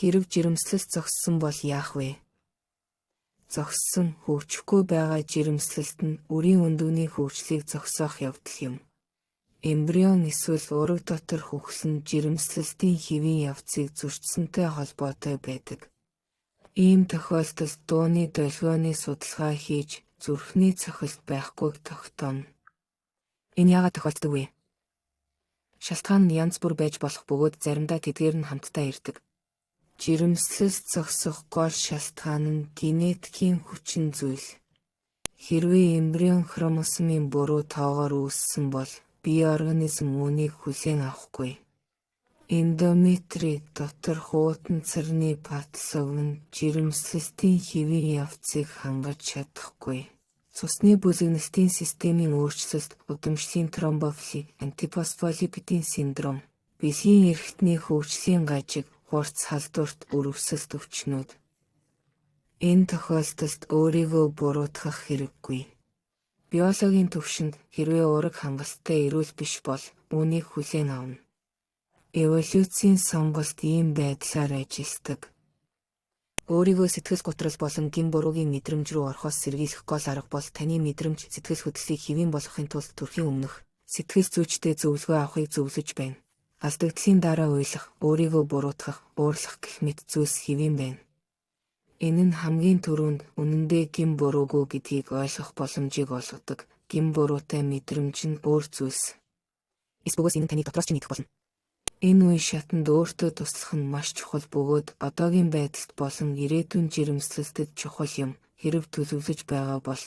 Хэрэв жирэмслэл зогссон бол яах вэ? Зогссон, хөгжихгүй байгаа жирэмслэлт нь үрийн өндөгний хөгжлийг зогсоох явдал юм. Эмбрион эсвэл ураг дотор хөгсөн жирэмслэлтийн хэвийн явцыг зөрчсөнтэй холбоотой байдаг. Ийм тохиолдолд дууны долгионы судалгаа хийж зүрхний цохилт байхгүйг тогтооно. Энэ яагаад тохиолддог вэ? Шалтгаан нь янз бүр байж болох бөгөөд заримдаа тэдгээр нь хамтдаа ирдэг. Жирэмслэл зогсох гол шалтгаан нь генетикийн хүчин зүйл. Хэрвээ эмбрион хромосомын буруу тоогоор үүссэн бол бие организм үүнийг хүлээн авахгүй. Эндометри дотор хуутан царны патологи нь жирэмслэлтийн хэвийн явцыг хангаж чадахгүй. Цусны бүлэгнэлтийн системийн өөрчлөлт, удамшлын тромбофили, антифосфолипидын синдром, бэлгийн эрхтний хөгжлийн гажиг, хурц халдварт өрөвсөлт өвчнүүд. Энэ тохиолдолд өөрийгөө буруутгах хэрэггүй. Биологийн түвшинд хэрвээ ураг хангалттай эрүүл биш бол үүнийг хүлээн авна. Эволюцийн сонголт ийм байдлаар ажилладаг. Өөрийгөө сэтгэл готрол болон гин буруугийн мэдрэмж рүү орохоос сэргийлэх гол арга бол таны мэдрэмж сэтгэл хөдлөлийг хэвийн болгохын тулд төрхийн өмнөх сэтгэл зүйчтэй зөвлөгөө авахыг зөвлөж байна. Алдагдлын дараа уйлах, өөрийгөө буруутгах, уурлах гэх мэт зүйлс хэвийн байна. Энэ нь хамгийн түрүүнд үнэндээ гин буруугүй гэдгийг ойлгох боломжийг олгодог. Гин буруутай мэдрэмж нь өөр зүйлс. Эсвэл энэ нь таны дотроос ч нэгдэх болно. Энэ үе шатанд өөртөө туслах нь маш чухал бөгөөд одоогийн байдалд болон ирээдүйн жирэмслэлтэд чухал юм. Хэрэв төлөвлөж байгаа бол